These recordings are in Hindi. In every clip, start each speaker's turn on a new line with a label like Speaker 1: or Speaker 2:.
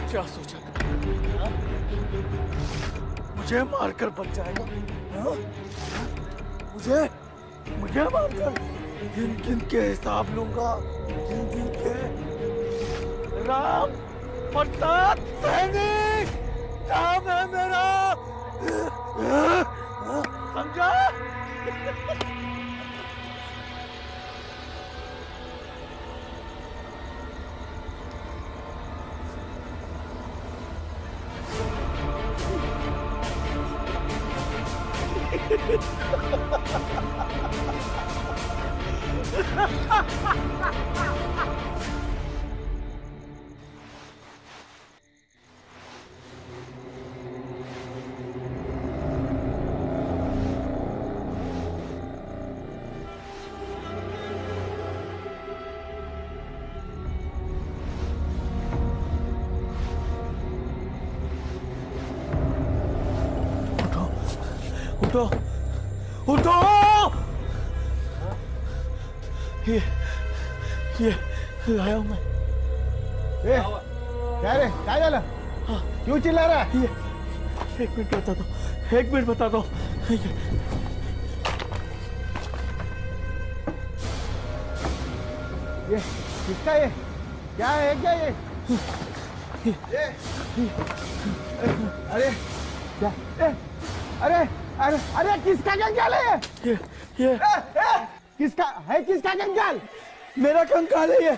Speaker 1: क्या सोचा था? मुझे मारकर बच जाएगा? हाँ? मुझे मारकर गिन गिन के हिसाब लूंगा, गिन गिन के। राम प्रसाद सैनी नाम है मेरा, समझा? उठो, उठो! ये लाया हूं मैं।
Speaker 2: क्या रे, क्या झालं? क्यों चिल्ला रहा है?
Speaker 1: ये एक मिनट बता दो, एक मिनट बता दो।
Speaker 2: ये किसका ये? क्या है क्या ये? अरे क्या? अरे अरे अरे किसका कंकाल है
Speaker 1: ये
Speaker 2: किसका है? किसका कंकाल?
Speaker 1: मेरा कंकाल है, ये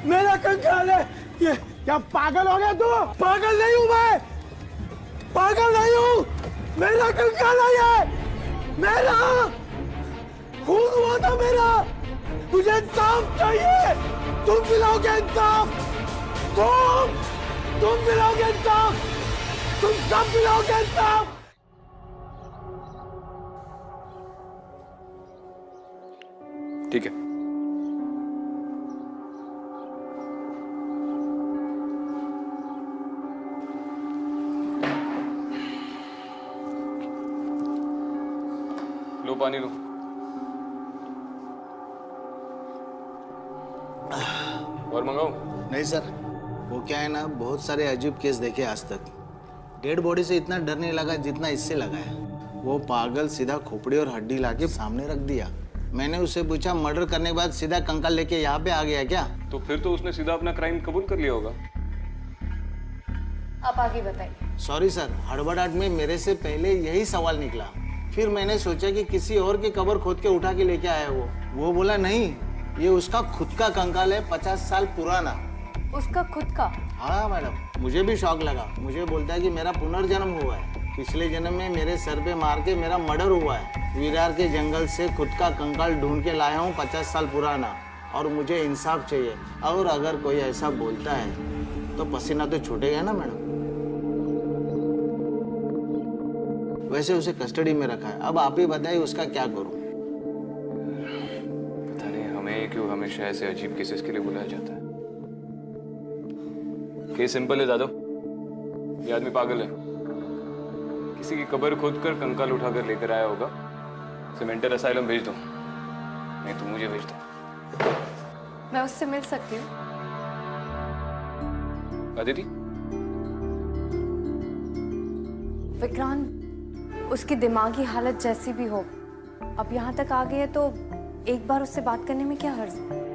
Speaker 1: मेरा कंकाल है। ये
Speaker 2: क्या पागल हो गया तू?
Speaker 1: पागल नहीं हूं मैं, पागल नहीं हूं। मेरा कंकाल है ये, मेरा खून हुआ था मेरा। मुझे इंसाफ चाहिए। तुम पिलाओगे इंसाफ, तुम पिलाओगे इंसाफ, तुम सब पिलाओगे इंसाफ।
Speaker 3: ठीक है, लो पानी लो। और मंगाओ?
Speaker 4: नहीं सर, वो क्या है ना, बहुत सारे अजीब केस देखे आज तक। डेड बॉडी से इतना डर नहीं लगा जितना इससे लगा है। वो पागल सीधा खोपड़ी और हड्डी लाके सामने रख दिया। मैंने उससे पूछा मर्डर करने के बाद सीधा कंकाल लेके यहाँ पे आ गया क्या?
Speaker 3: तो फिर तो उसने सीधा अपना क्राइम कबूल कर लिया होगा।
Speaker 5: आप आगे बताइए।
Speaker 4: सॉरी सर, हड़बड़ाहट में मेरे से पहले यही सवाल निकला। फिर मैंने सोचा कि किसी और की कब्र खोद के उठा के लेके आया वो बोला नहीं, ये उसका खुद का कंकाल है, 50 साल पुराना।
Speaker 5: उसका खुद का?
Speaker 4: हाँ मैडम, मुझे भी शौक लगा। मुझे बोलता है कि मेरा पुनर्जन्म हुआ है, पिछले जन्म में मेरे सर पे मार के मेरा मर्डर हुआ है। विरार के जंगल से खुद का कंकाल ढूंढ के लाया हूँ, 50 साल पुराना, और मुझे इंसाफ चाहिए। और अगर कोई ऐसा बोलता है तो पसीना तो छूटेगा ना मैडम। वैसे उसे कस्टडी में रखा है, अब आप ही बताइए उसका क्या करूं?
Speaker 3: पता नहीं हमें क्यों हमेशा ऐसे अजीब केसेस के लिए बुलाया जाता है। केस सिंपल है दादो, ये आदमी पागल है। किसी की कब्र खोद कर कंकाल उठाकर लेकर आया होगा। उसे मेंटल असाइलम भेज दो, नहीं तो मुझे भेज दो।
Speaker 5: मैं उससे मिल सकती हूँ?
Speaker 3: अदिति,
Speaker 5: विक्रांत, उसकी दिमागी हालत जैसी भी हो, अब यहाँ तक आ गई है तो एक बार उससे बात करने में क्या हर्ज है?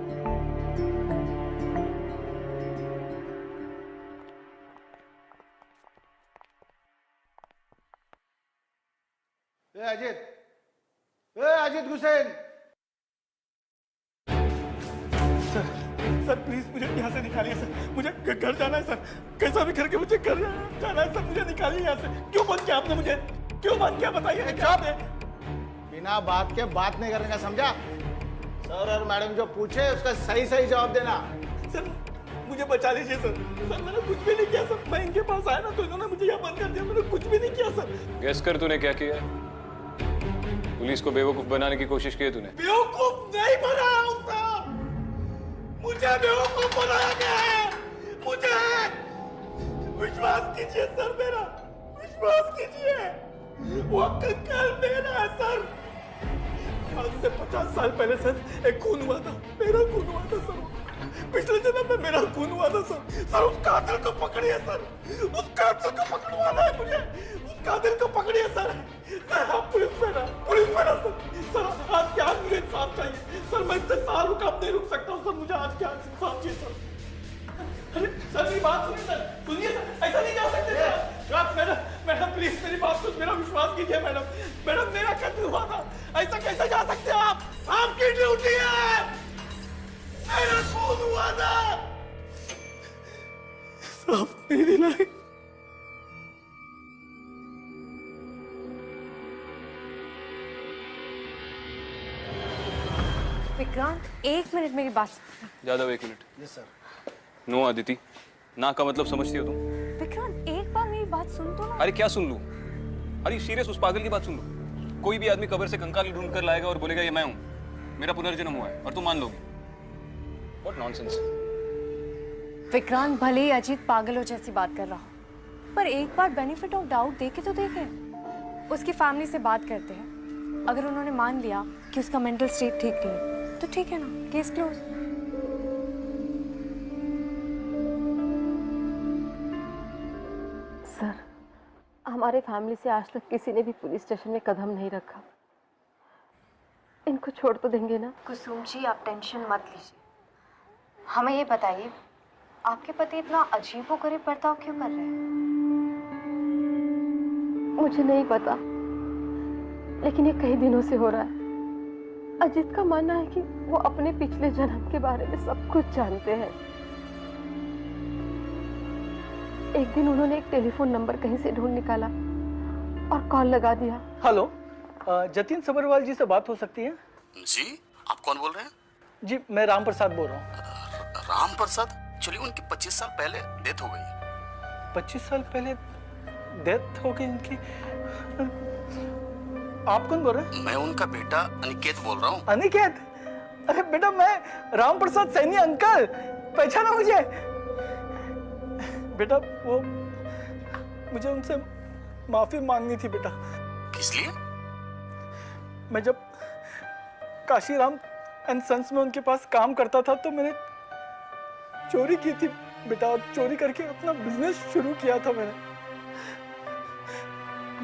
Speaker 2: अजित हुसैन,
Speaker 1: सर प्लीज मुझे यहाँ से निकालिए सर, मुझे घर जाना है सर, कैसा भी करके मुझे घर जाना है सर, मुझे निकालिए यहाँ से। क्यों बंद किया आपने मुझे, क्यों बंद किया बताइए क्या?
Speaker 2: बिना बात के बात नहीं करने का, समझा? सर और मैडम जो पूछे उसका सही सही जवाब देना।
Speaker 1: सर मुझे बचा लीजिए सर, सर मैंने कुछ भी नहीं किया सर, मैं इनके पास आया ना तो इन्होंने मुझे यहाँ बंद कर दिया, मैंने कुछ भी नहीं किया सर।
Speaker 3: गैस कर तूने क्या किया? पुलिस को बेवकूफ बनाने की कोशिश की है तूने।
Speaker 1: बेवकूफ नहीं बनाया हूँ साहब, मुझे बेवकूफ बनाया गया है। मुझे विश्वास कीजिए सर, मेरा विश्वास कीजिए, वो कंकाल मेरा है सर। आज से 50 साल पहले सर एक खून हुआ था, मेरा खून हुआ था सर। पिछले जन्म में मेरा खून हुआ था सर। सर उस कातिल को पकड़िए सर, उस कातिल को पकड़वाना है मुझे, उस कातिल को पकड़िए सर। सर आप पुलिस में ना सर। सर आज के आज मुझे इंसाफ चाहिए सर। मैं इतने साल रुका अब नहीं रुक सकता हूँ सर। मुझे आज के आज इंसाफ चाहिए सर। अरे सर मेरी बात सुनिए सर, सुनिए सर, ऐसा नहीं जा सकते सर। मैडम प्लीज मेरी बात सुन, मेरा विश्वास कीजिए मैडम। मैडम मेरा कत्ल हुआ था, ऐसा कैसे जा सकते हैं आप? आपकी ड्यूटी है, मेरा खून हुआ था। साफ नहीं दिलाई।
Speaker 5: विक्रांत, 1 मिनट मेरी बात।
Speaker 3: Jadav 1 minute.
Speaker 2: Yes sir.
Speaker 3: No Aditi, ना का मतलब समझती हो तुम?
Speaker 5: विक्रांत, एक बार मेरी बात सुन तो ना।
Speaker 3: अरे क्या सुन लूं? अरे सीरियस, उस पागल की बात सुन लो। कोई भी आदमी कब्र से कंकाल ढूंढ कर लाएगा और बोलेगा ये मैं हूं, मेरा पुनर्जन्म हुआ है, और तुम मान लोगी। What nonsense.
Speaker 5: विक्रांत, भले ही अजीत पागलों जैसी बात कर रहा हो, पर एक बार बेनिफिट ऑफ डाउट देके तो देखे। उसकी फैमिली से बात करते हैं, अगर उन्होंने मान लिया कि उसका मेंटल स्टेट ठीक नहीं है तो ठीक है ना, केस क्लोज।
Speaker 6: सर, हमारे फैमिली से आज तक किसी ने भी पुलिस स्टेशन में कदम नहीं रखा। इनको छोड़ तो देंगे ना?
Speaker 5: कुसुम जी, आप टेंशन मत लीजिए। हमें ये बताइए, आपके पति इतना अजीबोगरीब बर्ताव क्यों कर रहे हैं?
Speaker 6: मुझे नहीं पता, लेकिन ये कई दिनों से हो रहा है। अजीत का मानना है कि वो अपने पिछले जन्म के बारे में सब कुछ जानते हैं। एक दिन उन्होंने एक टेलीफोन नंबर कहीं से ढूंढ निकाला और कॉल लगा दिया।
Speaker 7: हेलो, जतिन सब्रवाल जी से बात हो सकती है?
Speaker 8: जी, आप कौन बोल रहे हैं?
Speaker 7: जी, मैं राम प्रसाद बोल रहा हूँ।
Speaker 8: राम प्रसाद? चलिए, उनकी 25 साल पहले डेथ हो गई।
Speaker 7: 25 साल पहले डेथ हो गई उनकी? आप कौन बोल रहे हैं?
Speaker 8: मैं उनका बेटा अनिकेत बोल रहा हूँ।
Speaker 7: अनिकेत? अरे बेटा, मैं राम प्रसाद सैनी अंकल, पहचाना मुझे? बेटा, वो मुझे उनसे माफी मांगनी थी बेटा।
Speaker 8: किस लिए?
Speaker 7: मैं जब काशीराम एंड सन्स में उनके पास काम करता था तो मैंने चोरी की थी बेटा, और चोरी करके अपना बिजनेस शुरू किया था मैंने।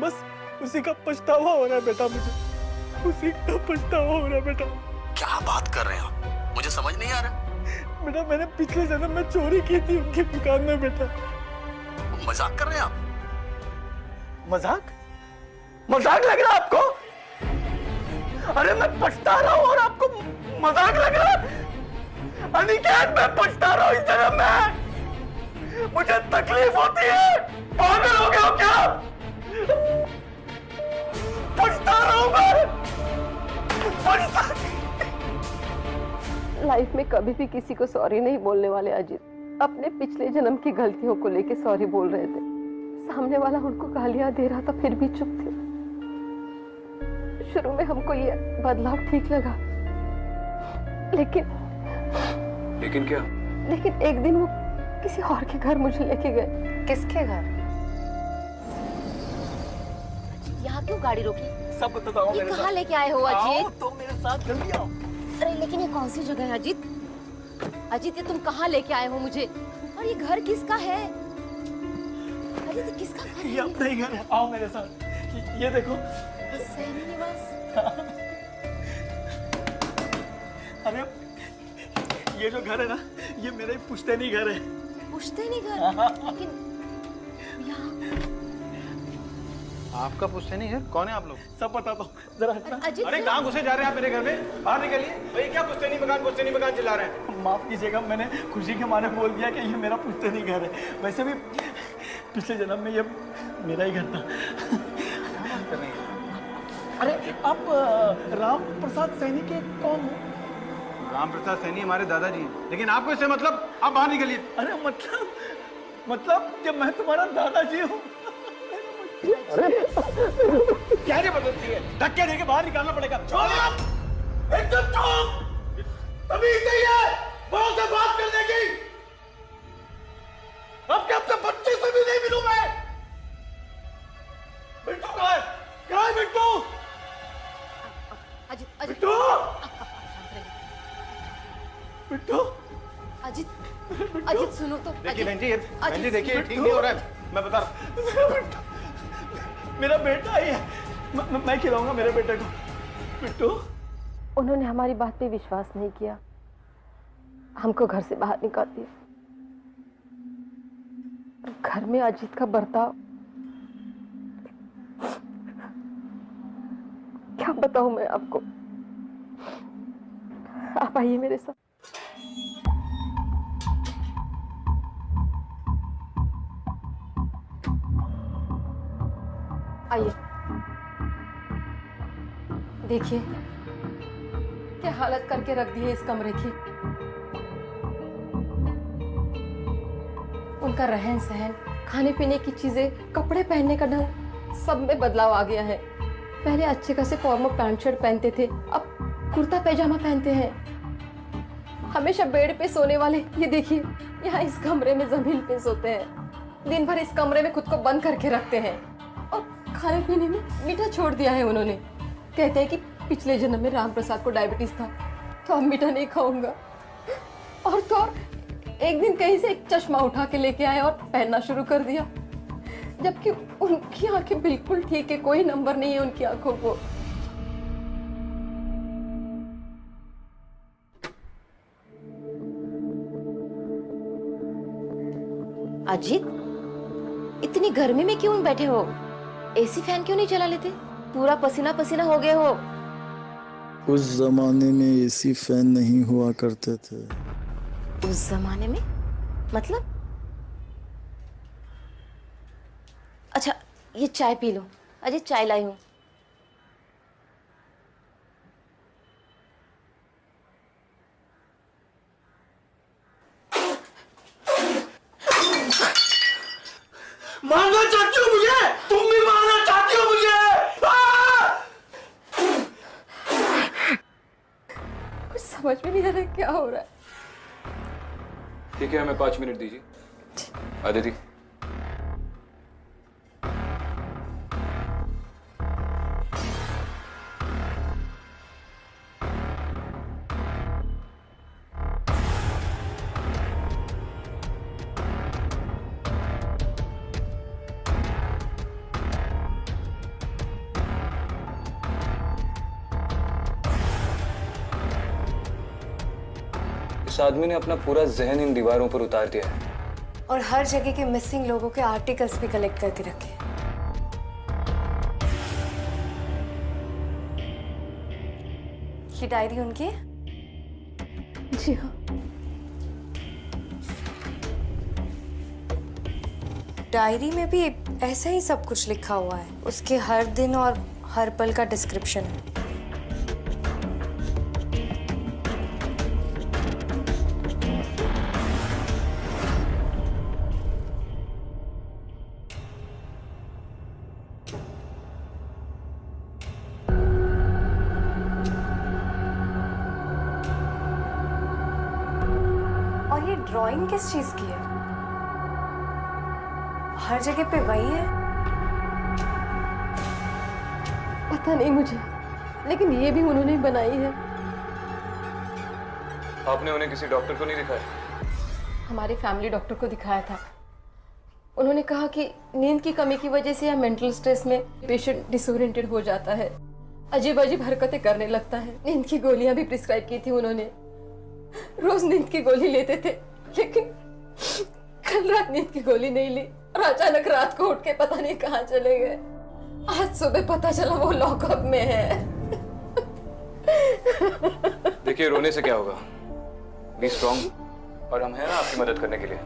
Speaker 7: बस उसी का पछतावा हो रहा है बेटा मुझे, उसी का पछतावा हो रहा है बेटा।
Speaker 8: क्या बात कर रहे हैं आप? मुझे समझ नहीं आ रहा।
Speaker 7: बेटा, मैंने पिछले जन्म में चोरी की थी उनकी दुकान में बेटा।
Speaker 8: मजाक कर रहे हैं आप?
Speaker 7: मजाक? मजाक लग रहा है आपको? अरे मैं पछता रहा हूँ और आपको मजाक लग रहा है? अनिकेत, मैं पछता रहा हूँ इस जन्म में, मुझे तकलीफ होती है। पागल हो गया हो क्या? पछता रहा हूँ मैं, पछता।
Speaker 6: लाइफ में कभी भी किसी को सॉरी नहीं बोलने वाले अजीत अपने पिछले जन्म की गलतियों को लेके सॉरी बोल रहे थे। सामने वाला उनको गालियां दे रहा था, फिर भी चुप थे। शुरू में हमको ये बदलाव ठीक लगा, लेकिन
Speaker 3: क्या?
Speaker 6: लेकिन एक दिन वो किसी और के घर मुझे लेके गए।
Speaker 5: किसके घर?
Speaker 9: यहाँ क्यों गाड़ी रोकी?
Speaker 7: सब बताओ
Speaker 9: ये
Speaker 7: मेरे
Speaker 9: कहाँ
Speaker 7: साथ।
Speaker 9: लेके आए हो अजीत?
Speaker 7: आओ तो मेरे साथ जल्दी आओ।
Speaker 9: अरे लेकिन ये कौन सी जगह है अजीत? अजीत, ये तुम कहाँ लेके आए हो मुझे? और ये घर किसका है? अजीत, ये किसका घर
Speaker 7: ये
Speaker 9: है?
Speaker 7: अपना ही घर है, आओ मेरे साथ। ये देखो।
Speaker 9: सैनी निवास।
Speaker 7: अरे ये जो घर है ना, ये मेरा ही पुश्तैनी घर है।
Speaker 9: पुश्तैनी घर? लेकिन यहाँ
Speaker 2: आपका पुश्तैनी है? कौन है आप लोग?
Speaker 7: सब बताता हूँ, जरा हटना।
Speaker 9: अजीत,
Speaker 2: अरे कहाँ घुसे जा रहे हैं आप मेरे घर में? बाहर निकलिए। भाई क्या पुश्तैनी मकान चिल्ला रहे हैं?
Speaker 7: माफ कीजिएगा, मैंने खुशी के मारे बोल दिया कि ये मेरा पुश्तैनी घर है। वैसे भी पिछले जन्म में ये मेरा ही घर था। अरे आप राम प्रसाद सैनी के कौन हो?
Speaker 2: राम प्रसाद सैनी हमारे दादाजी हैं, लेकिन आपको इससे मतलब? आप बाहर निकलिए।
Speaker 7: अरे मतलब जब मैं तुम्हारा दादाजी हूँ।
Speaker 2: क्या जबरदस्ती है?
Speaker 7: धक्के देके बाहर निकालना पड़ेगा।
Speaker 1: एकदम चुप! तभी नहीं है बड़ों से बात करने की। अब क्या अपने बच्चे से भी नहीं मिलूं मैं? बिट्टू कहाँ है? कहाँ है बिट्टू?
Speaker 9: अजीत, अजीत,
Speaker 1: बिट्टू! बिट्टू!
Speaker 9: अजीत सुनो तो।
Speaker 2: देखिए बहन जी, बहन जी देखिए, ठीक
Speaker 7: बिट्टू।
Speaker 2: नहीं हो रहा है, मैं बता रहा हूँ।
Speaker 7: मेरा बेटा ही है, मैं खिलाऊंगा मेरे बेटे को। बिट्टू,
Speaker 6: उन्होंने हमारी बात पे विश्वास नहीं किया, हमको घर से बाहर निकाल दिया। घर में अजीत का बर्ताव क्या बताऊं मैं आपको। आप आइए मेरे साथ। आइए, देखिए क्या हालत करके रख दी है इस कमरे की। उनका रहन सहन, खाने पीने की चीजें, कपड़े पहनने का ढंग, सब में बदलाव आ गया है। पहले अच्छे खासे फॉर्मल पैंट शर्ट पहनते थे, अब कुर्ता पैजामा पहनते हैं। हमेशा बेड पे सोने वाले, ये देखिए यहाँ इस कमरे में जमीन पे सोते हैं। दिन भर इस कमरे में खुद को बंद करके रखते हैं और खाने पीने में मीठा छोड़ दिया है उन्होंने। कहते हैं कि पिछले जन्म में राम प्रसाद को डायबिटीज था, तो अब मीठा नहीं खाऊंगा। और तो और एक दिन कहीं से एक चश्मा उठा के लेके आए और पहनना शुरू कर दिया, जबकि उनकी आंखें बिल्कुल ठीक है, कोई नंबर नहीं है उनकी आंखों को।
Speaker 9: अजीत, इतनी गर्मी में क्यों बैठे हो? एसी फैन क्यों नहीं चला लेते? पूरा पसीना पसीना हो गए हो।
Speaker 10: उस जमाने में एसी फैन नहीं हुआ करते थे।
Speaker 9: उस जमाने में मतलब? अच्छा, ये चाय पी लो। अजीत, चाय लाई हूं।
Speaker 7: मारना चाहती हो मुझे? तुम भी मारना चाहती हो मुझे?
Speaker 6: कुछ समझ में नहीं आ रहा क्या हो रहा है।
Speaker 3: ठीक है, हमें 5 मिनट दीजिए। अदिति, इस आदमी ने अपना पूरा जहन इन दीवारों पर उतार दिया है
Speaker 5: और हर जगह के मिसिंग लोगों के आर्टिकल्स भी कलेक्ट करके रखे। ये डायरी उनकी है?
Speaker 6: जी हाँ।
Speaker 5: डायरी में भी ऐसा ही सब कुछ लिखा हुआ है, उसके हर दिन और हर पल का डिस्क्रिप्शन है। और ये ड्राइंग किस चीज की है? हर जगह पे वही है।
Speaker 6: पता नहीं मुझे, लेकिन ये भी उन्होंने ही बनाई है।
Speaker 3: आपने उन्हें किसी डॉक्टर को नहीं दिखाया?
Speaker 6: हमारे फैमिली डॉक्टर को दिखाया था। उन्होंने कहा कि नींद की कमी की वजह से या मेंटल स्ट्रेस में पेशेंट डिसोरिएंटेड हो जाता है, अजीब अजीब हरकतें करने लगता है। नींद की गोलियां भी प्रिस्क्राइब की थी उन्होंने। रोज नींद की गोली लेते थे, लेकिन कल रात नींद की गोली नहीं ली और अचानक रात को उठ के पता नहीं कहाँ चले गए। आज सुबह पता चला वो लॉकअप में है।
Speaker 3: देखिए, रोने से क्या होगा? बी स्ट्रॉन्ग, और हम हैं ना आपकी मदद करने के लिए।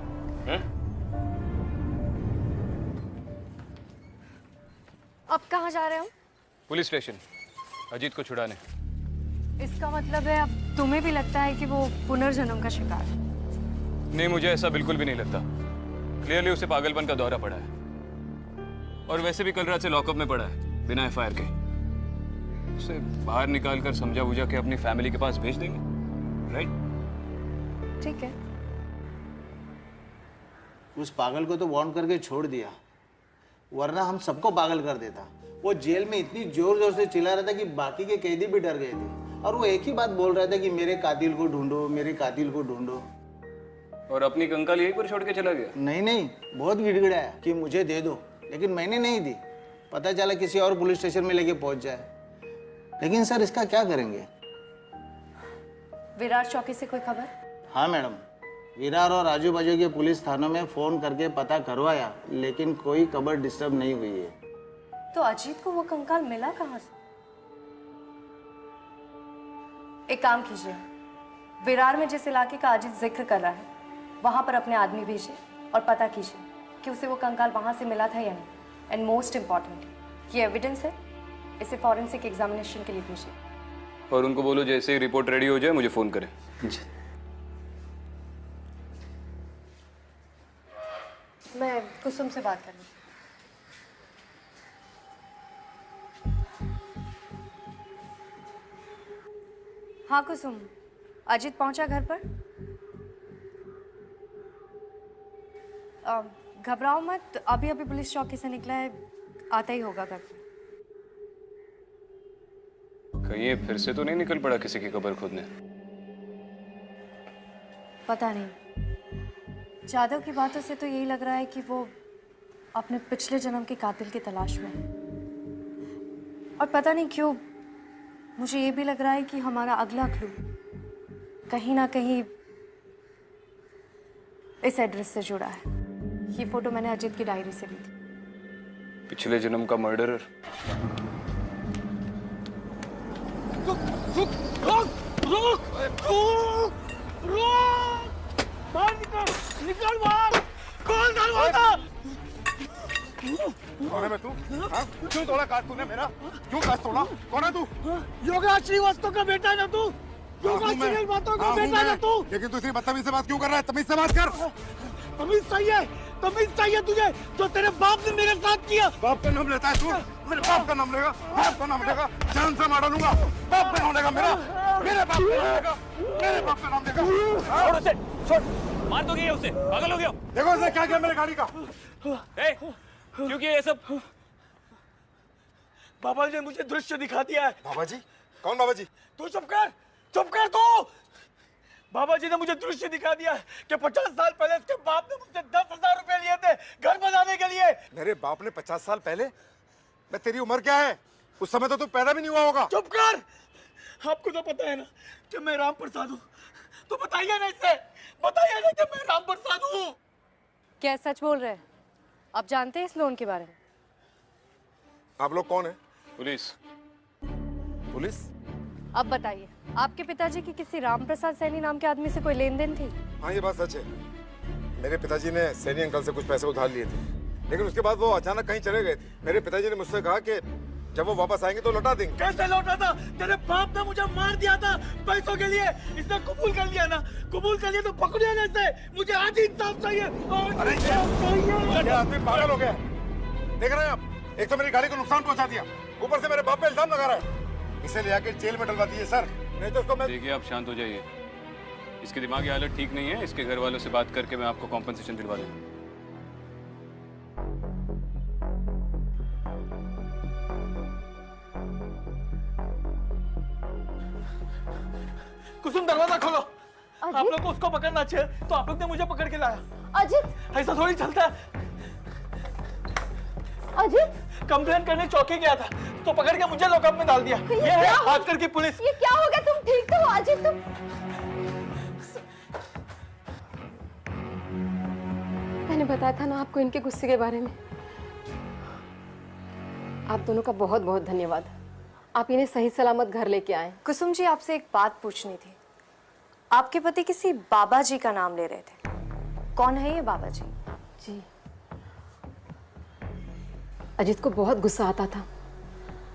Speaker 5: अब कहाँ जा रहे हो?
Speaker 3: पुलिस स्टेशन, अजीत को छुड़ाने।
Speaker 5: इसका मतलब है अब तुम्हें भी लगता है कि वो पुनर्जन्म का शिकार है?
Speaker 3: नहीं, मुझे ऐसा बिल्कुल भी नहीं लगता। क्लियरली उसे पागलपन का दौरा पड़ा है, और वैसे भी कल रात से लॉकअप में पड़ा है बिना एफआईआर के। उसे बाहर निकाल कर समझा बुझा के अपनी फैमिली के पास भेज देंगे, राइट?
Speaker 5: ठीक है।
Speaker 4: उस पागल को तो वार्न करके छोड़ दिया, वरना हम सबको पागल कर देता। वो जेल में इतनी जोर जोर से चिल्ला रहा था कि बाकी के कैदी भी डर गए थे, और वो एक ही बात बोल रहा था कि मेरे कातिल को ढूंढो, मेरे कातिल को ढूंढो।
Speaker 3: और अपनी कंकाल यहीं पर छोड़ के चला गया?
Speaker 4: नहीं नहीं, बहुत गिड़गिड़ा है कि मुझे दे दो, लेकिन मैंने नहीं दी। पता चला किसी और पुलिस स्टेशन में लेके पहुंच जाए। लेकिन सर इसका क्या करेंगे?
Speaker 5: विरार चौकी से कोई खबर?
Speaker 4: हाँ मैडम, विरार और आजू बाजू के पुलिस थानों में फोन करके पता करवाया, लेकिन कोई खबर डिस्टर्ब नहीं हुई है।
Speaker 5: तो अजीत को वो कंकाल मिला कहाँ से? एक काम कीजिए, विरार में जिस इलाके का अजीत जिक्र कर रहा है वहां पर अपने आदमी भेजिए और पता कीजिए कि उसे वो कंकाल वहां से मिला था या नहीं। एंड मोस्ट इम्पॉर्टेंट, ये एविडेंस है, इसे फॉरेंसिक एग्जामिनेशन के लिए भेजिए।
Speaker 3: और उनको बोलो जैसे ही रिपोर्ट रेडी हो जाए मुझे फोन करें।
Speaker 4: जी।
Speaker 5: मैं कुसुम से बात करनी। हाँ कुसुम, अजीत पहुंचा घर पर? घबराओ मत, अभी अभी पुलिस चौकी से निकला है, आता ही होगा घर पर।
Speaker 3: कहीं ये फिर से तो नहीं निकल पड़ा किसी की कब्र खोदने?
Speaker 5: पता नहीं, जादव की बातों से तो यही लग रहा है कि वो अपने पिछले जन्म के कातिल की तलाश में है। और पता नहीं क्यों मुझे ये भी लग रहा है कि हमारा अगला क्लू कहीं ना कहीं इस एड्रेस से जुड़ा है। ये फोटो मैंने अजीत की डायरी से ली थी।
Speaker 3: पिछले जन्म का मर्डरर।
Speaker 1: रुक रुक रुक रुक रुक रुक, बाहर निकल, निकल बाहर। कौन दरवाजा?
Speaker 11: कौन है मैं तू? हाँ? क्यों तोड़ा काट तूने मेरा? क्यों काट तोड़ा? कौन है तू?
Speaker 1: योगराज श्रीवास्तव का बेटा है ना तू? योगराज श्रीवास्तव का बेटा है ना तू?
Speaker 11: लेकिन तू इतनी बदतमीज से बात क्यों कर रहा है? तमीज से बात कर।
Speaker 1: तमीज चाहिए तुझे, जो तेरे बाप ने मेरे साथ किया।
Speaker 11: बाप का नाम लेता है तू? मेरे बाप का नाम लेगा? बाप का नाम लेगा? जान से मार डालूंगा। बाप का नाम लेगा मेरा? मेरे बाप का नाम लेगा? मेरे बाप का नाम लेगा?
Speaker 3: छोड़ उसे, छोड़, मार दोगे उसे, पागल हो गया?
Speaker 11: देखो उसने क्या किया मेरे गाड़ी का।
Speaker 3: क्यों किया ये सब?
Speaker 1: बाबा जी ने मुझे दृश्य दिखा दिया है।
Speaker 11: बाबा जी? कौन बाबा जी?
Speaker 1: तू चुप कर तू। बाबा जी ने मुझे दृश्य दिखा दिया है कि 50 साल पहले इसके बाप ने मुझसे 10,000 रुपए लिए थे घर बनाने के लिए।
Speaker 11: मेरे बाप ने 50 साल पहले? मैं तेरी उम्र क्या है? उस समय तो तू पैदा भी नहीं हुआ होगा।
Speaker 1: चुप कर। आपको तो पता है ना कि मैं राम प्रसाद हूँ, तो बताइए ना इससे, बताइए ना कि मैं राम प्रसाद हूँ।
Speaker 5: क्या सच बोल रहे हैं? आप जानते हैं इस लोन के बारे में?
Speaker 11: आप लोग कौन है?
Speaker 3: पुलिस।
Speaker 11: पुलिस?
Speaker 5: अब बताइए, आपके पिताजी की किसी राम प्रसाद सैनी नाम के आदमी से कोई लेन देन थी?
Speaker 11: हाँ ये बात सच है। मेरे पिताजी ने सैनी अंकल से कुछ पैसे उधार लिए थे, लेकिन उसके बाद वो अचानक कहीं चले गए थे। मेरे पिताजी ने मुझसे कहा कि जब वो वापस आएंगे तो लौटा देंगे।
Speaker 1: कैसे लौटा था? तेरे बाप ने मुझे मार दिया था पैसों के लिए। इसने कबूल कर लिया ना, कबूल कर लिया तो पकड़े ना इसे। मुझे आज ही इंसाफ चाहिए।
Speaker 11: अरे ये आदमी पागल हो गया। देख रहे हैं आप, एक तो मेरी गाड़ी को नुकसान पहुंचा दिया, ऊपर से मेरे बाप पे इल्जाम लगा रहा है। इसे ले आके जेल में डलवा दीजिए सर, नहीं तो इसको मैं।
Speaker 3: देखिए आप शांत हो जाइए, इसकी दिमागी हालत ठीक नहीं है। इसके घर वालों से बात करके मैं आपको कॉम्पनसेशन दिलवा दूं।
Speaker 1: कुसुम दरवाजा खोलो। आप लोग को उसको पकड़ना चाहिए, तो आप लोग ने मुझे पकड़ के लाया।
Speaker 6: अजीत,
Speaker 1: ऐसा थोड़ी चलता है।
Speaker 6: अजीत,
Speaker 1: कंप्लेन करने चौकी गया था, तो पकड़ के मुझे लॉकअप में डाल दिया। ये है आजकल की पुलिस।
Speaker 6: ये क्या हो गया? तुम ठीक तो हो अजीत? तुम मैंने बताया था ना आपको इनके गुस्से के बारे में। आप दोनों का बहुत बहुत धन्यवाद, आप इन्हें सही सलामत घर लेके आए।
Speaker 5: कुसुम जी, आपसे एक बात पूछनी थी। आपके पति किसी बाबा जी का नाम ले रहे थे, कौन है ये बाबा जी?
Speaker 6: जी, अजीत को बहुत गुस्सा आता था,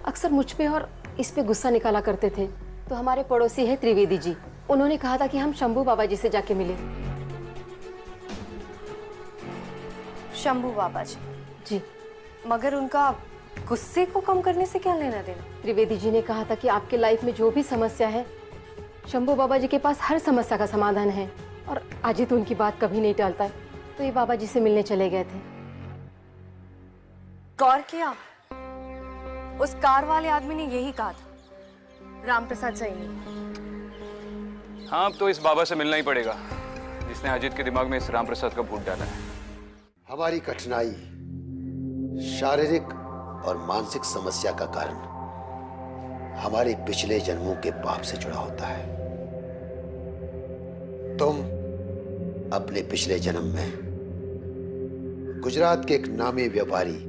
Speaker 6: अक्सर मुझ पे और इस पे गुस्सा निकाला करते थे। तो हमारे पड़ोसी है त्रिवेदी जी, उन्होंने कहा था कि हम शंभू बाबा जी से जाके मिले।
Speaker 5: शंभू बाबा जी?
Speaker 6: जी।
Speaker 5: मगर उनका गुस्से को कम करने से क्या लेना देना?
Speaker 6: त्रिवेदी जी ने कहा था कि आपके लाइफ में जो भी समस्या है, शंभू बाबा जी के पास हर समस्या का समाधान है। और अजीत उनकी बात कभी नहीं टालता है, तो ये बाबा जी से मिलने चले गए थे।
Speaker 5: गौर किया, उस कार वाले आदमी ने यही कहा था, राम प्रसाद सैनी।
Speaker 3: हाँ, अब तो इस बाबा से मिलना ही पड़ेगा किसने अजीत के दिमाग में इस राम प्रसाद का भूत डाला है?
Speaker 12: हमारी कठिनाई शारीरिक और मानसिक समस्या का कारण हमारे पिछले जन्मों के पाप से जुड़ा होता है। तुम अपने पिछले जन्म में गुजरात के एक नामी व्यापारी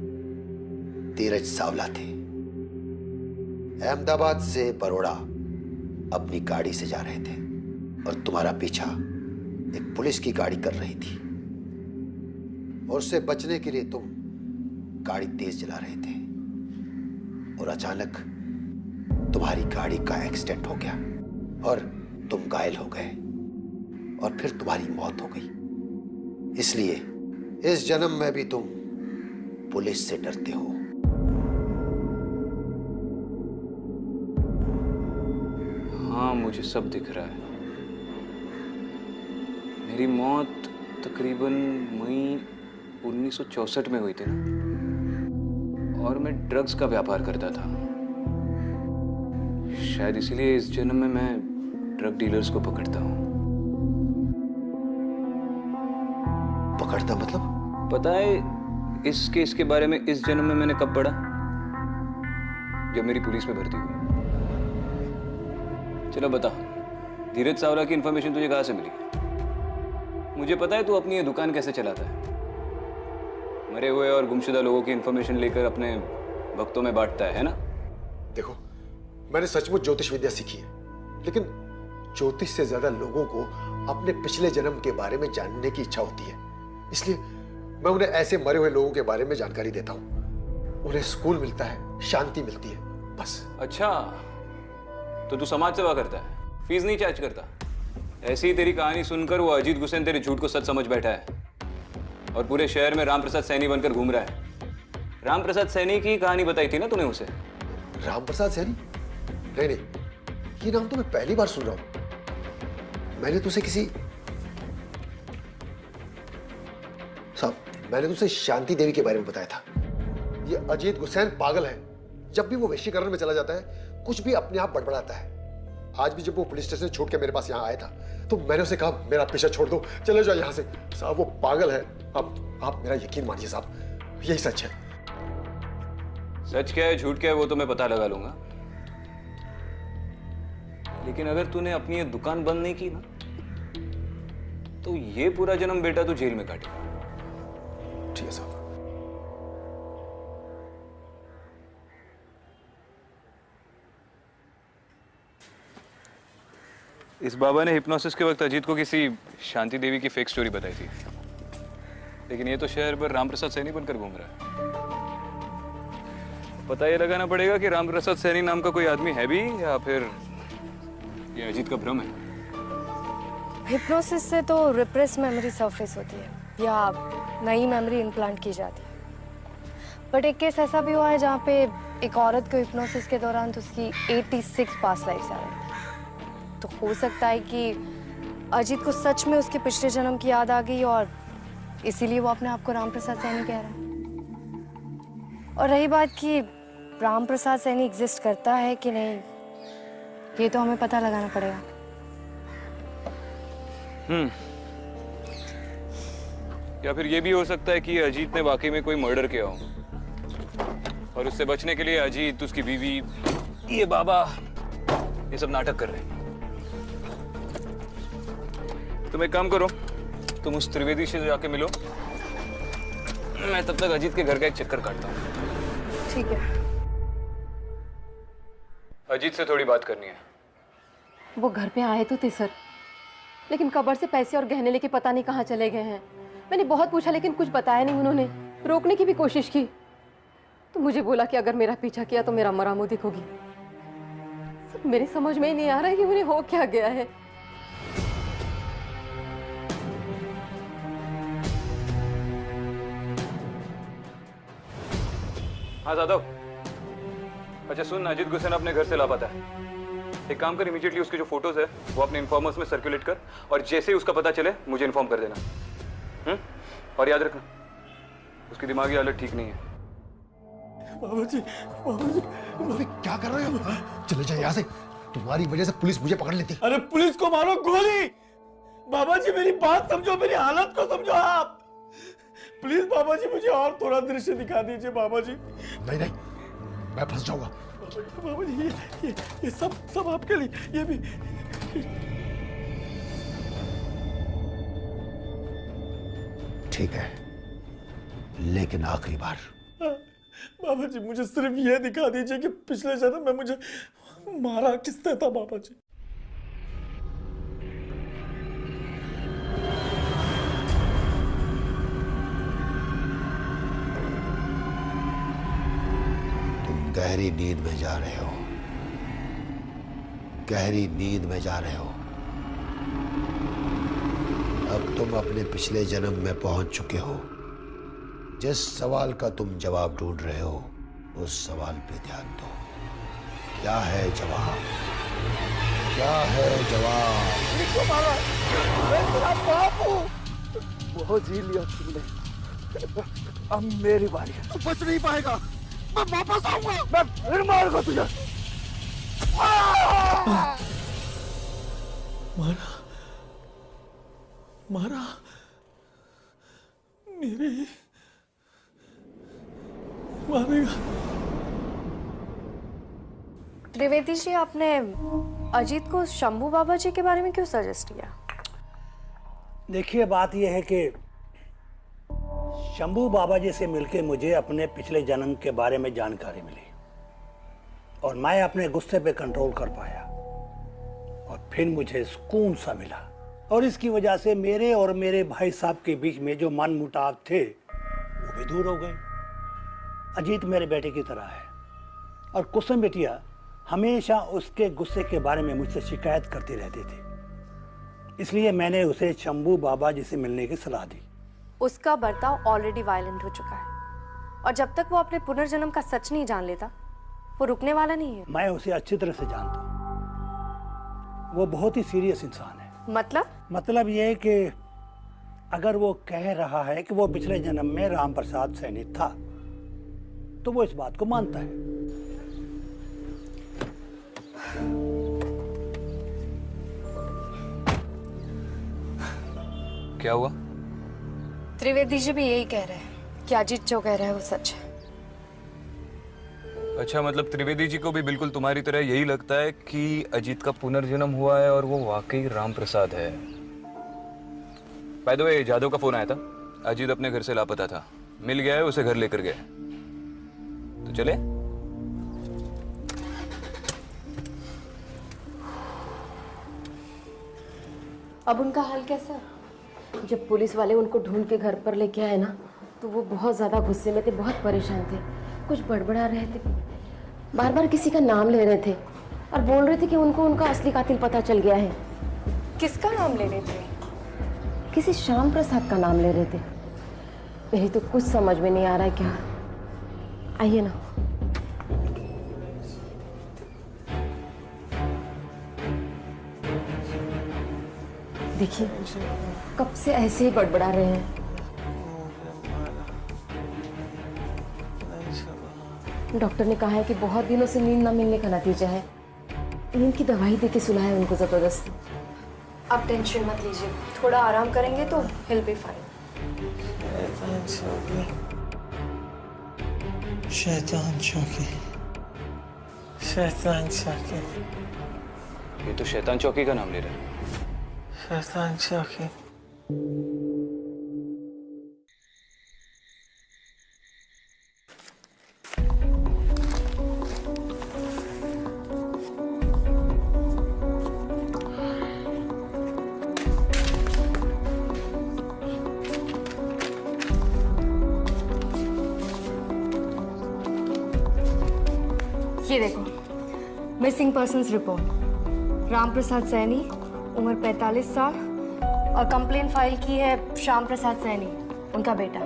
Speaker 12: धीरज सावला थे। अहमदाबाद से बड़ौदा अपनी गाड़ी से जा रहे थे और तुम्हारा पीछा एक पुलिस की गाड़ी कर रही थी और उससे बचने के लिए तुम गाड़ी तेज चला रहे थे और अचानक तुम्हारी गाड़ी का एक्सीडेंट हो गया और तुम घायल हो गए और फिर तुम्हारी मौत हो गई। इसलिए इस जन्म में भी तुम पुलिस से डरते हो।
Speaker 3: हाँ, मुझे सब दिख रहा है। मेरी मौत तकरीबन मई 1964 में हुई थी ना, और मैं ड्रग्स का व्यापार करता था। शायद इसीलिए इस जन्म में मैं ड्रग डीलर्स को पकड़ता हूँ।
Speaker 12: पकड़ता मतलब?
Speaker 3: पता है इस केस के बारे में इस जन्म में मैंने कब पढ़ा? जब मेरी पुलिस में भर्ती हुई। चलो बता, धीरज सावला की इंफॉर्मेशन तुझे कहाँ से मिली? मुझे पता है तू अपनी ये दुकान कैसे चलाता है। मरे हुए और गुमशुदा लोगों की इंफॉर्मेशन लेकर अपने भक्तों में बांटता है ना?
Speaker 12: देखो, मैंने सचमुच ज्योतिष विद्या सीखी है, लेकिन ज्योतिष से ज्यादा लोगों को अपने पिछले जन्म के बारे में जानने की इच्छा होती है। इसलिए मैं उन्हें ऐसे मरे हुए लोगों के बारे में जानकारी देता हूँ। उन्हें सुकून मिलता है, शांति मिलती है, बस।
Speaker 3: अच्छा, तो तू समाज सेवा करता है, फीस नहीं चार्ज करता? ऐसी ही तेरी कहानी सुनकर वो अजीत गुसेन तेरे झूठ को सच समझ बैठा है और पूरे शहर में राम प्रसाद सैनी बनकर घूम रहा है। राम प्रसाद सैनी की कहानी बताई थी ना तूने उसे?
Speaker 12: राम प्रसाद सैनी? नहीं नहीं, ये नाम तो मैं पहली बार सुन रहा हूं। मैंने तुझसे मैंने तुझसे शांति देवी के बारे में बताया था। ये अजीत गुसैन पागल है। जब भी वो वैश्यकरण में चला जाता है, कुछ भी अपने आप बड़बड़ाता है। आज भी जब वो पुलिस स्टेशन छोड़ के मेरे पास यहाँ आया था, तो मैंने उसे कहा मेरा पीछा छोड़ दो, चले जाओ यहाँ से। साहब वो पागल है। आप मेरा यकीन मानिए साहब, यही सच है।
Speaker 3: सच क्या है झूठ क्या है वो तो मैं पता लगा लूंगा, लेकिन अगर तूने अपनी ये दुकान बंद नहीं की ना, तो ये पूरा जन्म बेटा तू जेल में काटेगा।
Speaker 12: ठीक है साहब।
Speaker 3: इस बाबा ने हिप्नोसिस के वक्त अजीत को किसी शांति देवी की फेक स्टोरी बताई थी, लेकिन ये तो शहर भर राम प्रसाद सैनी बनकर घूम रहा है। पता ये लगाना पड़ेगा कि राम प्रसाद सैनी नाम का कोई आदमी है भी या फिर ये अजीत का भ्रम है।
Speaker 5: हिप्नोसिस से तो रिप्रेस मेमोरी सरफेस होती है या नई मेमोरी इम्प्लांट की जाती है। बट एक केस ऐसा भी हुआ है जहाँ पे एक औरत को हिप्नोसिस के दौरान तो उसकी 86 पास्ट लाइफ आ रही थी। तो हो सकता है कि अजीत को सच में उसके पिछले जन्म की याद आ गई और इसीलिए वो अपने आप को राम प्रसाद सैनी कह रहा है। और रही बात कि राम प्रसाद सैनी एग्जिस्ट करता है कि नहीं, ये तो हमें पता लगाना पड़ेगा।
Speaker 3: या फिर ये भी हो सकता है कि अजीत ने वाकई में कोई मर्डर किया हो और उससे बचने के लिए अजीत, उसकी बीवी, ये बाबा, ये सब नाटक कर रहे हैं। तुम एक काम करो, तुम उस त्रिवेदी से जाके मिलो, मैं तब तक अजीत के घर का एक चक्कर काटता हूँ।
Speaker 5: ठीक है।
Speaker 3: अजीत से थोड़ी बात करनी है।
Speaker 6: वो घर पे आए तो थे सर, लेकिन कब्र से पैसे और गहने लेके पता नहीं कहाँ चले गए हैं। मैंने बहुत पूछा लेकिन कुछ बताया नहीं उन्होंने। रोकने की भी कोशिश की तो मुझे बोला कि अगर मेरा पीछा किया तो मेरा मरा मुंह दिखोगी। सब मेरे समझ में ही नहीं आ रहा है कि उन्हें हो क्या गया है।
Speaker 3: हाँ जादव, अच्छा सुन, अजीत गुसेन अपने घर से लापता है। एक काम कर, इमीडिएटली उसके जो फोटोज है वो अपने इन्फॉर्मर्स में सर्कुलेट कर और जैसे ही उसका पता चले मुझे इन्फॉर्म कर देना। और याद रखना, उसकी दिमागी हालत ठीक नहीं है।
Speaker 12: बाबूजी, क्या कर रहे हो? चले जाए यहाँ से, तुम्हारी वजह से पुलिस मुझे पकड़ लेती।
Speaker 1: अरे पुलिस को मारो गोली, बाबा जी मेरी बात समझो, मेरी हालत को समझो आप। प्लीज बाबा जी मुझे और थोड़ा दृश्य दिखा दीजिए बाबा जी।
Speaker 11: नहीं नहीं, मैं फंस जाऊंगा।
Speaker 1: बाबा जी ये सब आपके लिए, ये भी।
Speaker 12: ठीक है, लेकिन आखिरी बार।
Speaker 1: बाबा जी मुझे सिर्फ ये दिखा दीजिए कि पिछले जन्म में मुझे मारा किसने था बाबा जी।
Speaker 12: गहरी नींद में जा रहे हो, गहरी नींद में जा रहे हो। अब तुम अपने पिछले जन्म में पहुंच चुके हो। जिस सवाल का तुम जवाब ढूंढ रहे हो उस सवाल पे ध्यान दो। क्या है जवाब? क्या है जवाब?
Speaker 1: किसको मारा? मैं तेरा बाप हूँ। बहुत जी लिया तुमने, अब मेरी बारी है।
Speaker 11: तू बच नहीं पाएगा, मैं वापस आऊंगा।
Speaker 1: मैं फिर मारूंगा तुझे। मारा मारा मेरे मारेगा।
Speaker 5: त्रिवेदी जी, आपने अजीत को शंभू बाबा जी के बारे में क्यों सजेस्ट किया?
Speaker 13: देखिए, बात यह है कि शंभू बाबा जी से मिलके मुझे अपने पिछले जन्म के बारे में जानकारी मिली और मैं अपने गुस्से पे कंट्रोल कर पाया और फिर मुझे सुकून सा मिला। और इसकी वजह से मेरे और मेरे भाई साहब के बीच में जो मनमुटाव थे वो भी दूर हो गए। अजीत मेरे बेटे की तरह है और कुसुम बेटिया हमेशा उसके गुस्से के बारे में मुझसे शिकायत करती रहती थी। इसलिए मैंने उसे शंभू बाबा जी से मिलने की सलाह दी।
Speaker 5: उसका बर्ताव ऑलरेडी वायलेंट हो चुका है और जब तक वो अपने पुनर्जन्म का सच नहीं जान लेता वो रुकने वाला नहीं है।
Speaker 13: मैं उसे अच्छी तरह से जानता हूँ। वो बहुत ही सीरियस इंसान है। मतलब ये है कि अगर वो कह रहा है कि वो पिछले जन्म में राम प्रसाद सैनी था तो वो इस बात को मानता है।
Speaker 3: क्या हुआ?
Speaker 5: त्रिवेदी जी भी यही कह रहे हैं कि अजीत जो कह रहा है वो सच है।
Speaker 3: अच्छा, मतलब त्रिवेदी जी को भी बिल्कुल तुम्हारी तरह यही लगता है कि अजीत का पुनर्जन्म हुआ है और वो वाकई राम प्रसाद है। बाय द वे, जादव का फोन आया था। अजीत अपने घर से लापता था, मिल गया है, उसे घर लेकर गए। तो चले?
Speaker 6: अब उनका हाल कैसा? जब पुलिस वाले उनको ढूंढ के घर पर लेके आए ना तो वो बहुत ज़्यादा गुस्से में थे, बहुत परेशान थे, कुछ बड़बड़ा रहे थे, बार बार किसी का नाम ले रहे थे और बोल रहे थे कि उनको उनका असली कातिल पता चल गया है।
Speaker 5: किसका नाम ले रहे थे?
Speaker 6: किसी श्याम प्रसाद का नाम ले रहे थे। मेरी तो कुछ समझ में नहीं आ रहा है क्या। आइए ना। देखिए, कब से ऐसे ही बड़बड़ा रहे हैं। डॉक्टर ने कहा है कि बहुत दिनों से नींद न मिलने का नतीजा है। नींद की दवाई देके सुलाया है उनको जबरदस्ती।
Speaker 5: आप टेंशन मत लीजिए, थोड़ा आराम करेंगे तो he'll be fine।
Speaker 1: शैतान चौकी, शैतान चौकी।
Speaker 3: ये तो शैतान चौकी का नाम ले रहा है।
Speaker 1: शैतान चौकी।
Speaker 5: ये देखो, missing persons report. Ram Prasad Saini, उम्र 45 साल और कंप्लेन फाइल की है श्याम प्रसाद सैनी, उनका बेटा।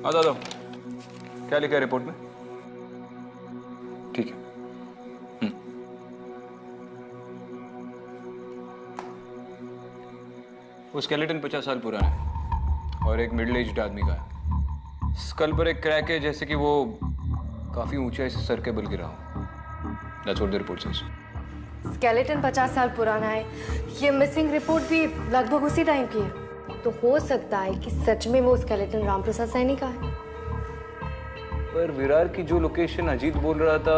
Speaker 3: हाँ दादा, क्या लिखा है रिपोर्ट में? ठीक है। वो स्केलेटन 50 साल पुराना है। और एक मिडिल एज्ड आदमी का है। स्कल पर एक क्रैक है, जैसे कि वो काफी ऊंचाई से सर के बल गिरा हो। That's what the report says.
Speaker 5: Skeleton 50 साल पुराना है। ये मिसिंग रिपोर्ट भी लगभग उसी टाइम की है। तो हो सकता है कि सच में वो स्केलेटन रामप्रसाद सैनी का है।
Speaker 3: पर विरार की जो लोकेशन अजीत बोल रहा था,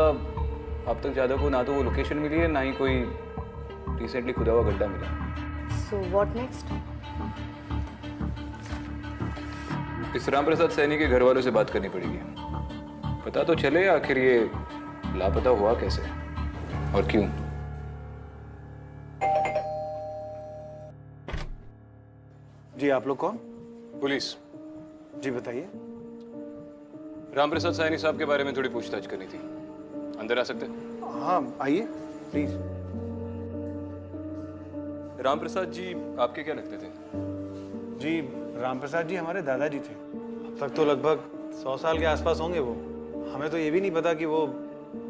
Speaker 3: अब तक ज्यादा को ना तो वो लोकेशन मिली है, ना ही कोई रिसेंटली खुदा हुआ गड्ढा मिला।
Speaker 5: So what next?
Speaker 3: इस रामप्रसाद सैनी के घर वालों से बात करनी पड़ेगी। पता तो चले आखिर ये लापता हुआ कैसे और क्यों।
Speaker 14: जी आप लोग कौन?
Speaker 3: पुलिस।
Speaker 14: जी बताइए।
Speaker 3: रामप्रसाद सैनी साहब के बारे में थोड़ी पूछताछ करनी थी। अंदर आ सकते?
Speaker 14: हाँ आइए प्लीज।
Speaker 3: रामप्रसाद जी आपके क्या लगते थे?
Speaker 14: जी रामप्रसाद जी हमारे दादाजी थे। अब तक तो लगभग 100 साल के आसपास होंगे वो। हमें तो ये भी नहीं पता कि वो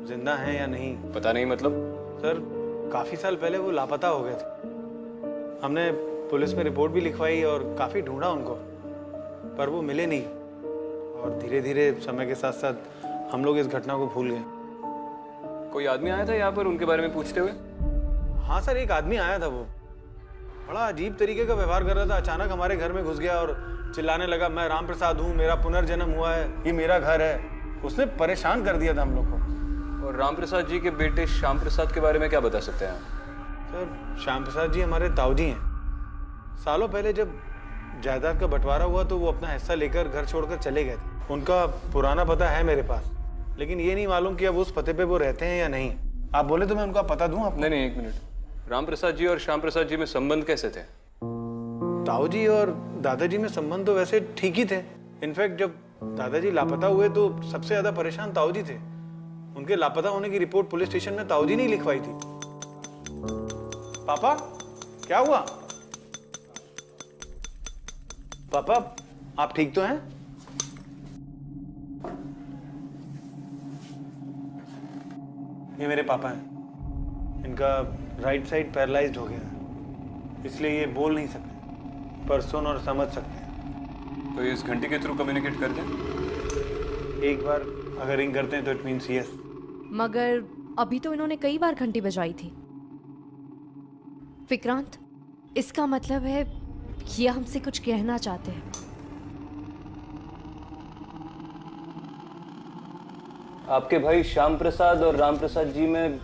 Speaker 14: जिंदा हैं या नहीं।
Speaker 3: पता नहीं मतलब?
Speaker 14: सर काफी साल पहले वो लापता हो गए थे। हमने पुलिस में रिपोर्ट भी लिखवाई और काफी ढूंढा उनको, पर वो मिले नहीं। और धीरे धीरे समय के साथ साथ हम लोग इस घटना को भूल गए।
Speaker 3: कोई आदमी आया था यहाँ पर उनके बारे में पूछते हुए?
Speaker 14: हाँ सर, एक आदमी आया था। वो बड़ा अजीब तरीके का व्यवहार कर रहा था। अचानक हमारे घर में घुस गया और चिल्लाने लगा, मैं रामप्रसाद हूँ, मेरा पुनर्जन्म हुआ है, ये मेरा घर है। उसने परेशान कर दिया था हम लोग को।
Speaker 3: और रामप्रसाद जी के बेटे श्याम प्रसाद के बारे में क्या बता सकते हैं आप?
Speaker 14: सर श्याम प्रसाद जी हमारे ताऊजी हैं। सालों पहले जब जायदाद का बंटवारा हुआ तो वो अपना हिस्सा लेकर घर छोड़कर चले गए थे। उनका पुराना पता है मेरे पास, लेकिन ये नहीं मालूम कि अब उस पते पे वो रहते हैं या नहीं। आप बोले तो मैं उनका पता दूं आपको?
Speaker 3: नहीं, एक मिनट। रामप्रसाद जी और श्याम प्रसाद जी में संबंध कैसे थे?
Speaker 14: ताऊजी और दादाजी में संबंध तो वैसे ठीक ही थे। इनफैक्ट जब दादाजी लापता हुए तो सबसे ज्यादा परेशान ताऊजी थे। उनके लापता होने की रिपोर्ट पुलिस स्टेशन में ताऊजी ने लिखवाई थी। पापा क्या हुआ? पापा आप ठीक तो हैं? ये मेरे पापा हैं। इनका राइट साइड पैरालाइज्ड हो गया है, इसलिए ये बोल नहीं सकते, पर सुन और समझ सकते हैं।
Speaker 3: तो इस घंटी के थ्रू कम्युनिकेट कर दें?
Speaker 14: एक बार अगर रिंग करते हैं तो इट मीन्स यस।
Speaker 15: मगर अभी तो इन्होंने कई बार घंटी बजाई थी। विक्रांत, इसका मतलब है ये हमसे कुछ कहना चाहते हैं।
Speaker 3: आपके भाई श्याम प्रसाद और रामप्रसाद जी में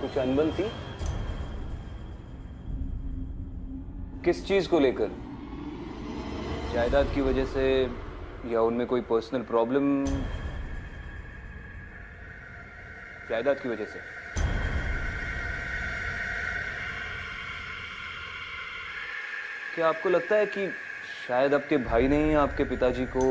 Speaker 3: कुछ अनबन थी? किस चीज को लेकर? जायदाद की वजह से या उनमें कोई पर्सनल प्रॉब्लम? जायदाद की वजह से। क्या आपको लगता है कि शायद आपके भाई ने ही आपके पिताजी को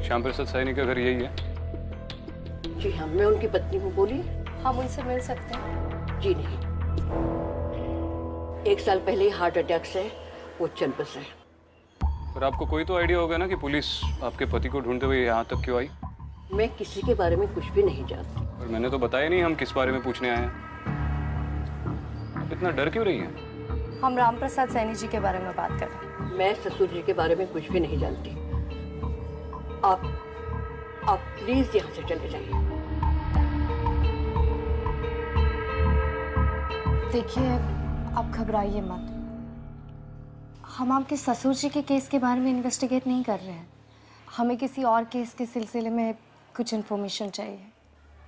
Speaker 3: श्याम प्रसाद सैनी का घर यही है?
Speaker 9: जी हाँ, मैं उनकी पत्नी हूँ। बोलिए।
Speaker 5: हम उनसे मिल सकते हैं?
Speaker 9: जी नहीं, 1 साल पहले ही हार्ट अटैक से वो चल बसे।
Speaker 3: पर आपको कोई तो आइडिया होगा ना कि पुलिस आपके पति को ढूंढते हुए यहाँ तक क्यों आई?
Speaker 9: मैं किसी के बारे में कुछ भी नहीं जानती।
Speaker 3: और मैंने तो बताया नहीं हम किस बारे में पूछने आए हैं। आप इतना डर क्यों रही हैं?
Speaker 5: हम रामप्रसाद सैनी जी के बारे में बात कर रहे हैं।
Speaker 9: मैं ससुर जी के बारे में कुछ भी नहीं जानती। आप प्लीज यहाँ से चले जाइए।
Speaker 5: देखिए, आप घबराइए मत। हम आपके ससुर जी के केस के बारे में इन्वेस्टिगेट नहीं कर रहे हैं। हमें किसी और केस के सिलसिले में कुछ इन्फॉर्मेशन चाहिए।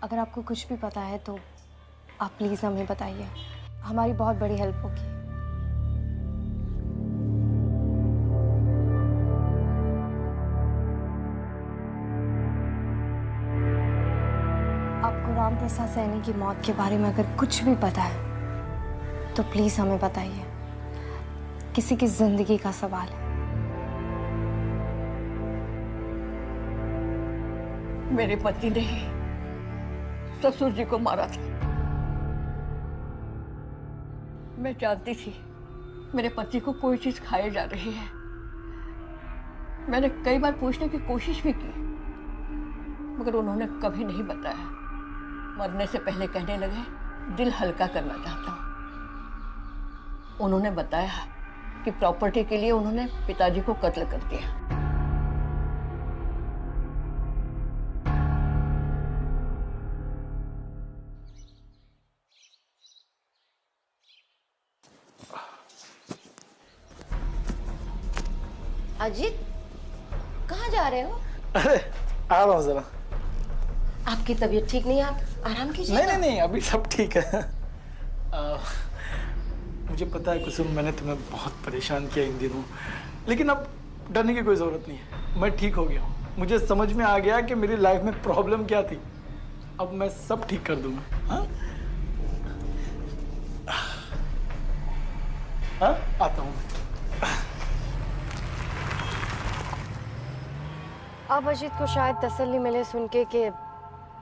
Speaker 5: अगर आपको कुछ भी पता है तो आप प्लीज़ हमें बताइए, हमारी बहुत बड़ी हेल्प होगी। आपको रामप्रसाद सैनी की मौत के बारे में अगर कुछ भी पता है तो प्लीज़ हमें बताइए। किसी की जिंदगी का सवाल है।
Speaker 16: मेरे पति ने ही ससुर जी को मारा था। मैं जानती थी मेरे पति को कोई चीज खाई जा रही है। मैंने कई बार पूछने की कोशिश भी की, मगर उन्होंने कभी नहीं बताया। मरने से पहले कहने लगे, दिल हल्का करना चाहता हूँ। उन्होंने बताया कि प्रॉपर्टी के लिए उन्होंने पिताजी को कत्ल कर दिया।
Speaker 9: अजीत, कहाँ जा रहे हो?
Speaker 7: अरे आ रहा हूँ जरा।
Speaker 9: आपकी तबीयत ठीक नहीं है, आप आराम कीजिए।
Speaker 7: नहीं नहीं नहीं, अभी सब ठीक है। मुझे पता है कुसुम, मैंने तुम्हें बहुत परेशान किया इन दिनों, लेकिन अब डरने की कोई जरूरत नहीं है। मैं ठीक हो गया हूँ। मुझे समझ में आ गया कि मेरी लाइफ में प्रॉब्लम क्या थी। अब मैं सब ठीक कर दूंगा। हाँ? हाँ? आता हूँ।
Speaker 5: अब अजीत को शायद तसल्ली मिले सुन के कि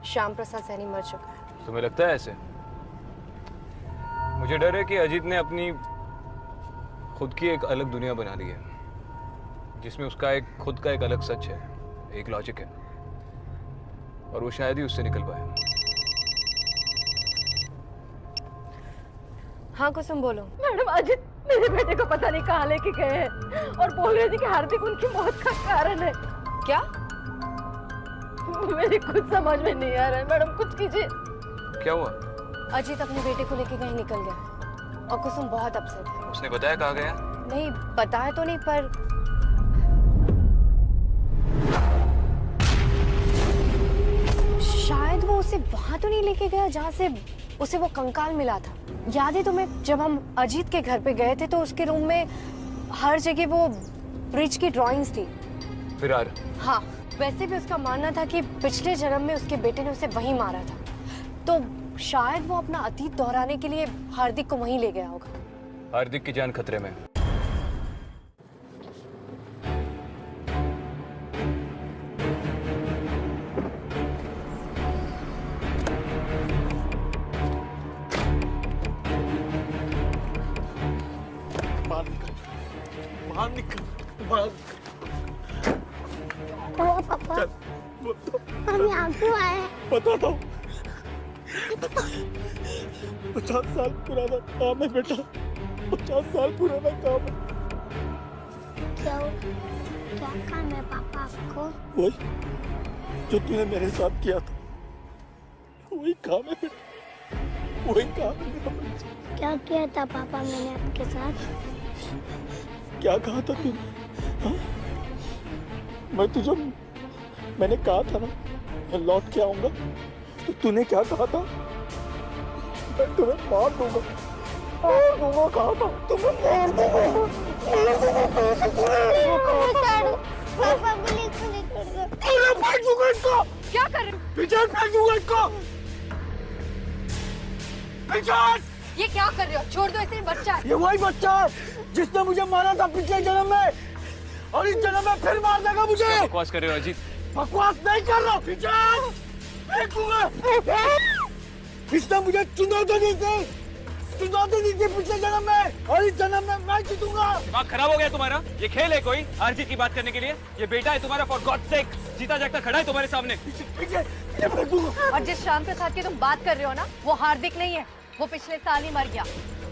Speaker 5: श्याम प्रसाद सैनी मर चुका है।
Speaker 3: तुम्हें लगता है ऐसे? मुझे डर है कि अजीत ने अपनी खुद की एक अलग दुनिया बना ली है, जिसमें उसका एक खुद का एक अलग सच है, एक लॉजिक है, और वो शायद ही उससे निकल पाए।
Speaker 5: हाँ कुसुम, बोलो।
Speaker 16: मैडम, अजीत मेरे बेटे को पता नहीं कहाँ लेके गए हैं और बोल रहे थे कि हार्दिक उनकी मौत का कारण है।
Speaker 5: क्या?
Speaker 16: मेरे कुछ समझ में नहीं आ रहा है मैडम, कुछ कीजिए।
Speaker 3: क्या हुआ?
Speaker 5: अजीत अपने बेटे को लेके कहीं निकल गया और कुसुम बहुत अपसेट है।
Speaker 3: उसने बताया कहाँ गया?
Speaker 5: नहीं बताया तो नहीं, पर शायद वो उसे वहां तो नहीं लेके गया जहाँ से उसे वो कंकाल मिला था। याद है तुम्हें, जब हम अजीत के घर पे गए थे तो उसके रूम में हर जगह वो ब्रिज की ड्राइंग्स थी।
Speaker 3: फिरार?
Speaker 5: हाँ, वैसे भी उसका मानना था कि पिछले जन्म में उसके बेटे ने उसे वहीं मारा था, तो शायद वो अपना अतीत दोहराने के लिए हार्दिक को वहीं ले गया होगा।
Speaker 3: हार्दिक की जान खतरे में।
Speaker 7: बाहर निकल, बाहर।
Speaker 17: पापा, हम यहाँ क्यों आए?
Speaker 7: बताता हूँ। 50 साल पुराना काम है बेटा, 50 साल पुराना काम है।
Speaker 17: क्या काम है पापा आपको?
Speaker 7: वही जो तूने मेरे साथ किया था, वही काम है बेटा, वही काम है।
Speaker 17: क्या किया था पापा मैंने आपके साथ?
Speaker 7: क्या कहा था तूने? हाँ? मैंने कहा था ना मैं लौट के आऊंगा, तो तूने क्या कहा था? मैं तुम्हें मार दूंगा, कहा था तुम्हें मार दूंगा।
Speaker 17: पापा पुलिस को लेकर गए।
Speaker 7: फेंक दूंगा इसको।
Speaker 5: क्या कर रहे हो?
Speaker 7: पीछे फेंक दूंगा इसको। पीछे।
Speaker 5: ये क्या कर रहे हो? छोड़ दो इसे, बच्चा है।
Speaker 7: ये वही बच्चा है जिसने मुझे मारा था पिछले जन्म में, और इस जन्म में फिर मार देगा मुझे।
Speaker 3: क्या बकवास कर रहे हो अजीत?
Speaker 7: बकवास नहीं कर रहा। इसने मुझे चुनौती दी थी पिछले जन्म में, और इस जन्म में मैं जीतूंगा।
Speaker 3: दिमाग खराब हो गया तुम्हारा? ये खेल है कोई हार जीत की बात करने के लिए? ये बेटा है तुम्हारा, फॉर गॉड सेक, जीता जागता खड़ा है तुम्हारे सामने।
Speaker 5: और जिस शाम के साथ की तुम बात कर रहे हो ना, वो हार्दिक नहीं है, वो पिछले साल ही मर गया,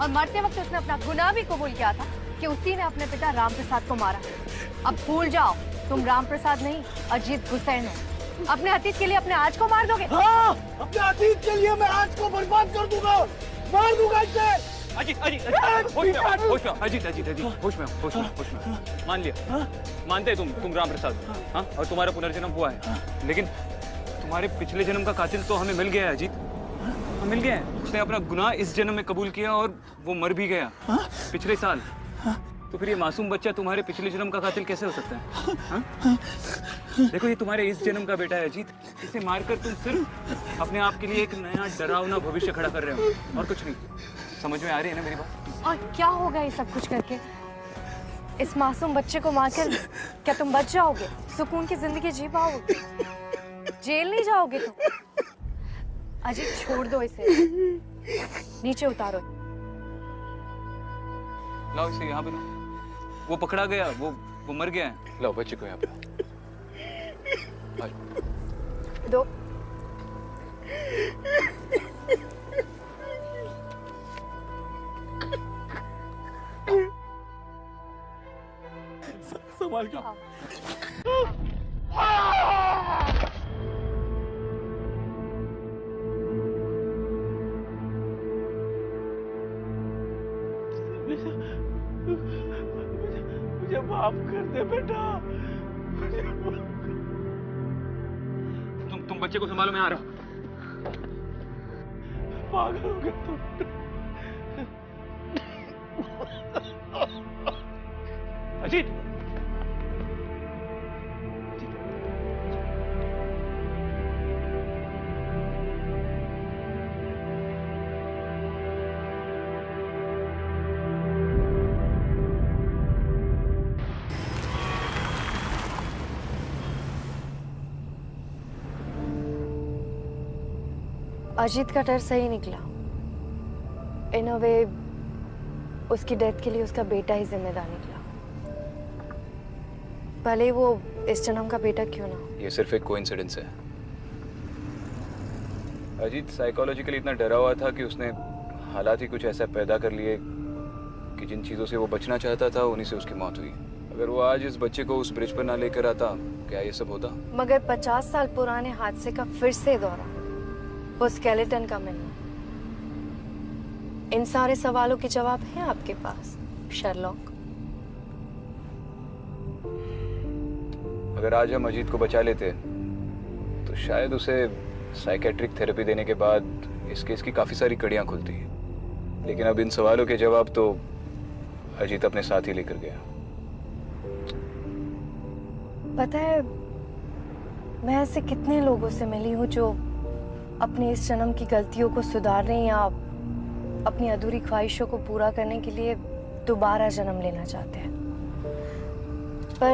Speaker 5: और मरते वक्त उसने अपना गुनाह भी कबूल किया था कि उसी ने अपने पिता राम प्रसाद को मारा। अब भूल जाओ, तुम राम प्रसाद नहीं, अजीत हुसैन हो। अपने अतीत के लिए अपने आज को मार दोगे?
Speaker 7: हाँ, अपने अतीत के लिए मैं आज को बर्बाद कर दूंगा, मार दूंगा इसे।
Speaker 3: अजीत, होश में। मान लिया, मानते तुम राम प्रसाद, हाँ, और तुम्हारा पुनर्जन्म हुआ है, लेकिन तुम्हारे पिछले जन्म का कातिल तो हमें मिल गया है अजीत, मिल गया है। उसने अपना गुनाह इस जन्म में कबूल किया और वो मर भी गया पिछले साल। तो फिर ये मासूम बच्चा तुम्हारे पिछले जन्म का कातिल कैसे हो सकता है? देखो, ये तुम्हारे इस जन्म का बेटा है अजीत। इसे मारकर तुम सिर्फ अपने आप के लिए एक नया डरावना भविष्य खड़ा कर रहे हो, और कुछ नहीं। समझ में आ रही है ना मेरी बात?
Speaker 5: और क्या होगा ये सब कुछ करके? इस मासूम बच्चे को मारकर क्या तुम बच जाओगे? सुकून की जिंदगी जी पाओगे? जेल नहीं जाओगे तुम? अजीत छोड़ दो इसे, नीचे उतारो।
Speaker 3: लाओ इसे यहाँ पे लाओ। वो पकड़ा गया, वो मर गया है। लाओ बच्चे को यहाँ पे।
Speaker 5: दो।
Speaker 1: संभाल के।
Speaker 7: मुझे माफ कर दे बेटा।
Speaker 3: तुम बच्चे को संभालो, मैं आ रहा हूँ।
Speaker 7: पागल हो गए तुम।
Speaker 3: अजीत,
Speaker 5: अजीत का डर सही निकला। इन अ वे उसकी डेथ के लिए उसका बेटा ही जिम्मेदार निकला, भले वो इस जन्म का बेटा क्यों ना हो।
Speaker 3: ये सिर्फ एक कोइंसिडेंस है। अजीत साइकोलॉजिकली इतना डरा हुआ था कि उसने हालात ही कुछ ऐसा पैदा कर लिए कि जिन चीज़ों से वो बचना चाहता था उन्हीं से उसकी मौत हुई। अगर वो आज इस बच्चे को उस ब्रिज पर ना लेकर आता, क्या ये सब होता?
Speaker 5: मगर 50 साल पुराने हादसे का फिर से दौरा, वो स्केलेटन का मिलना, इन सारे सवालों के जवाब हैं आपके पास शर्लॉक?
Speaker 3: अगर आज हम अजीत को बचा लेते तो शायद उसे साइकेट्रिक थेरेपी देने के बाद इस केस की काफी सारी कड़ियां खुलती। लेकिन अब इन सवालों के जवाब तो अजीत अपने साथ ही लेकर गया।
Speaker 5: पता है, मैं ऐसे कितने लोगों से मिली हूँ जो अपनी इस जन्म की गलतियों को सुधारने या अपनी अधूरी ख्वाहिशों को पूरा करने के लिए दोबारा जन्म लेना चाहते हैं। पर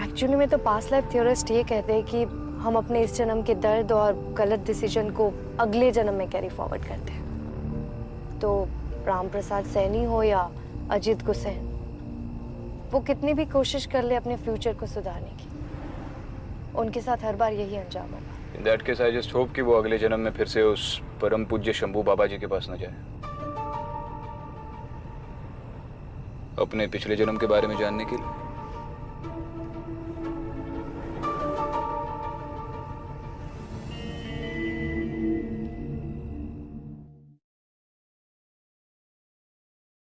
Speaker 5: एक्चुअली में तो पास्ट लाइफ थ्योरिस्ट ये कहते हैं कि हम अपने इस जन्म के दर्द और गलत डिसीजन को अगले जन्म में कैरी फॉरवर्ड करते हैं। तो राम प्रसाद सैनी हो या अजीत गुस्सेन, वो कितनी भी कोशिश कर ले अपने फ्यूचर को सुधारने की, उनके साथ हर बार यही अंजाम होगा।
Speaker 3: In that case, I just hope कि वो अगले जन्म में फिर से उस परम पूज्य शंभू बाबा जी के पास न जाए, अपने पिछले जन्म के बारे में जानने के लिए।